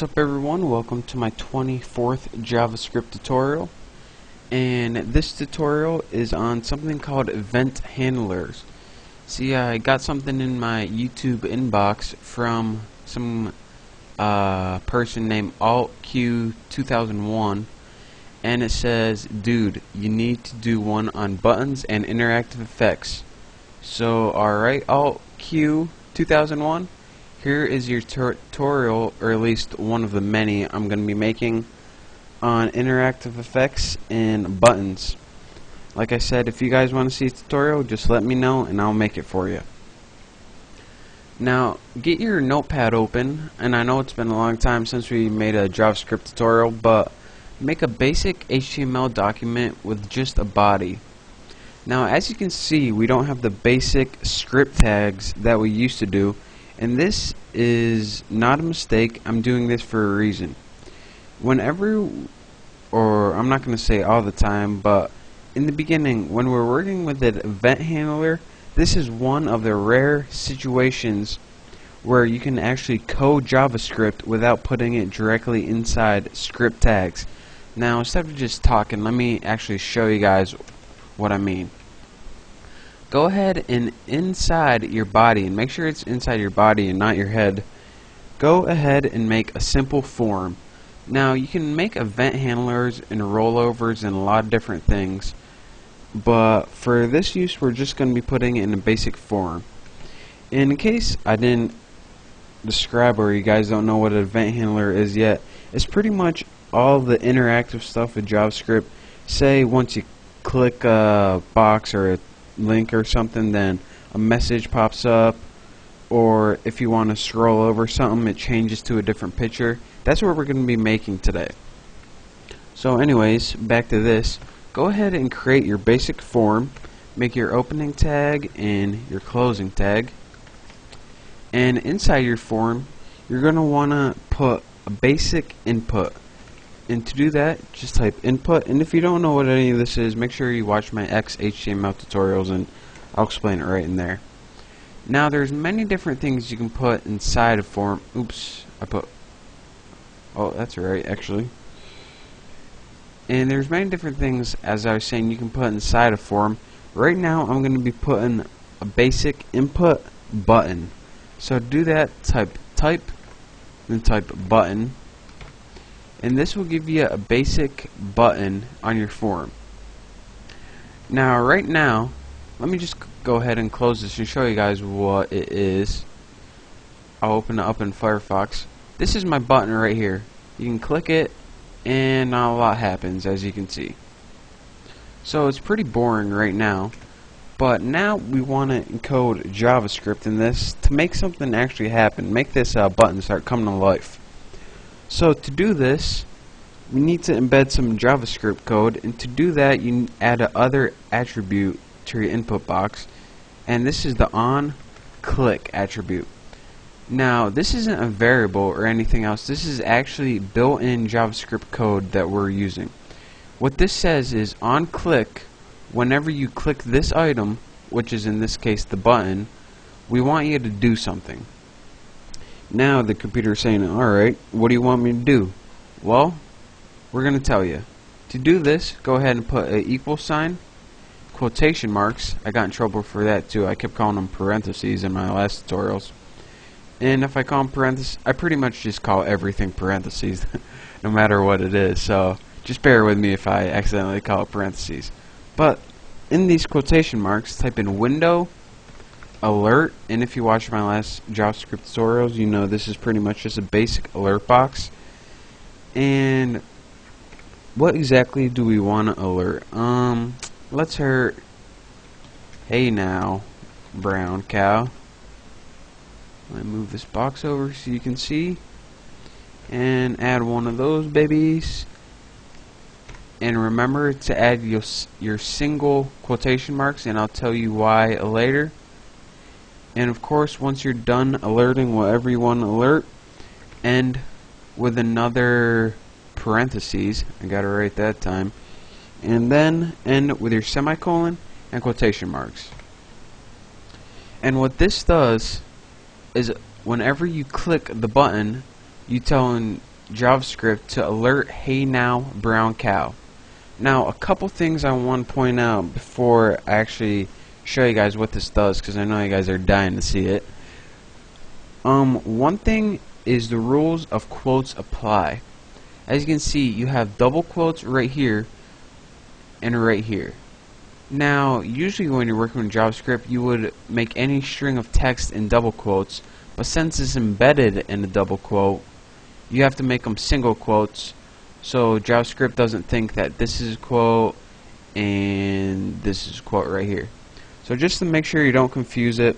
What's up everyone, welcome to my 24th JavaScript tutorial, and this tutorial is on something called event handlers. See, I got something in my YouTube inbox from some person named AltQ2001, and it says, dude, you need to do one on buttons and interactive effects. So alright, AltQ2001, here is your tutorial, or at least one of the many I'm going to be making on interactive effects and buttons. Like I said, if you guys want to see a tutorial, just let me know and I'll make it for you. Now, get your notepad open, and I know it's been a long time since we made a JavaScript tutorial, but make a basic HTML document with just a body. Now, as you can see, we don't have the basic script tags that we used to do. And this is not a mistake. I'm doing this for a reason. Whenever, or I'm not going to say all the time, but in the beginning, when we're working with an event handler, this is one of the rare situations where you can actually code JavaScript without putting it directly inside script tags. Now, instead of just talking, let me actually show you guys what I mean. Go ahead and inside your body, and make sure it's inside your body and not your head, go ahead and make a simple form. Now, you can make event handlers and rollovers and a lot of different things, but for this use we're just going to be putting it in a basic form. In case I didn't describe, or you guys don't know what an event handler is yet, it's pretty much all the interactive stuff with JavaScript. Say once you click a box or a link or something, then a message pops up, or if you want to scroll over something, it changes to a different picture. That's what we're going to be making today. So anyways, back to this. Go ahead and create your basic form, make your opening tag and your closing tag, and inside your form you're going to want to put a basic input. And to do that, just type input, and if you don't know what any of this is, make sure you watch my HTML tutorials and I'll explain it right in there. Now, there's many different things you can put inside a form. Oops, oh, that's right, actually. And there's many different things, as I was saying, you can put inside a form. Right now, I'm going to be putting a basic input button. So to do that, type, then type button. And this will give you a basic button on your form. Now, right now, let me just go ahead and close this and show you guys what it is. I'll open it up in Firefox. This is my button right here. You can click it and not a lot happens, as you can see. So it's pretty boring right now, but now we want to encode JavaScript in this to make something actually happen, make this button start coming to life. So to do this, we need to embed some JavaScript code, and to do that you add another attribute to your input box, and this is the onClick attribute. Now, this isn't a variable or anything else. This is actually built-in JavaScript code that we're using. What this says is onClick, whenever you click this item, which is in this case the button, we want you to do something. Now the computer is saying, alright, what do you want me to do? Well, we're going to tell you. To do this, go ahead and put an equal sign, quotation marks. I got in trouble for that too. I kept calling them parentheses in my last tutorials. And if I call them parentheses, I pretty much just call everything parentheses, no matter what it is. So just bear with me if I accidentally call it parentheses. But in these quotation marks, type in window alert, and if you watch my last JavaScript tutorials, you know this is pretty much just a basic alert box. And what exactly do we want to alert? Let's hear, hey now, brown cow. Let me move this box over so you can see, and add one of those babies. And remember to add your single quotation marks, and I'll tell you why later. And of course, once you're done alerting whatever you want to alert, end with another parentheses. I got it right that time. And then end with your semicolon and quotation marks. And what this does is whenever you click the button, you telling JavaScript to alert hey now brown cow. Now a couple things I want to point out before I actually show you guys what this does, because I know you guys are dying to see it. One thing is the rules of quotes apply. As you can see, you have double quotes right here and right here. Now usually when you're working with JavaScript you would make any string of text in double quotes, but since it's embedded in a double quote you have to make them single quotes, so JavaScript doesn't think that this is a quote and this is a quote right here. So just to make sure you don't confuse it,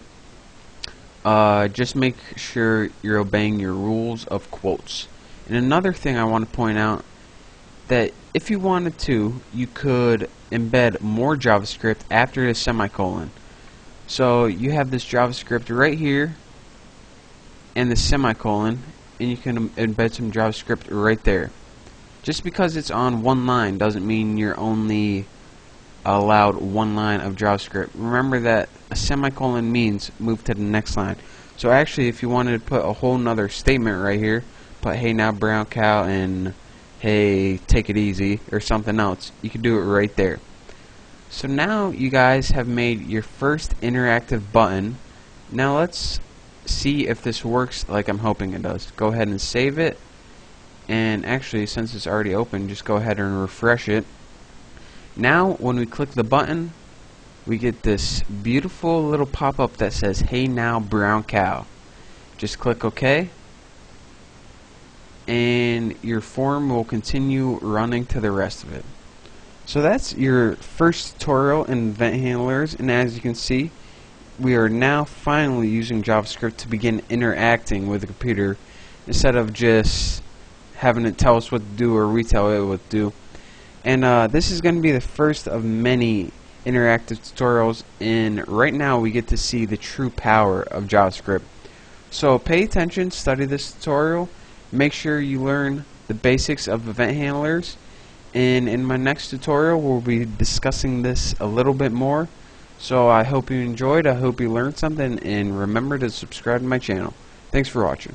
just make sure you're obeying your rules of quotes. And another thing I want to point out, that if you wanted to, you could embed more JavaScript after the semicolon. So you have this JavaScript right here and the semicolon, and you can embed some JavaScript right there. Just because it's on one line doesn't mean you're only allowed one line of JavaScript. Remember that a semicolon means move to the next line. So actually, if you wanted to put a whole nother statement right here, put hey now brown cow and hey take it easy or something else, you can do it right there. So now you guys have made your first interactive button. Now let's see if this works like I'm hoping it does. Go ahead and save it, and actually since it's already open, just go ahead and refresh it. Now when we click the button we get this beautiful little pop-up that says hey now brown cow. Just click OK and your form will continue running to the rest of it. So that's your first tutorial in event handlers, and as you can see we are now finally using JavaScript to begin interacting with the computer instead of just having it tell us what to do or we tell it what to do. And this is going to be the first of many interactive tutorials, and right now we get to see the true power of JavaScript. So pay attention, study this tutorial, make sure you learn the basics of event handlers, and in my next tutorial we'll be discussing this a little bit more. So I hope you enjoyed, I hope you learned something, and remember to subscribe to my channel. Thanks for watching.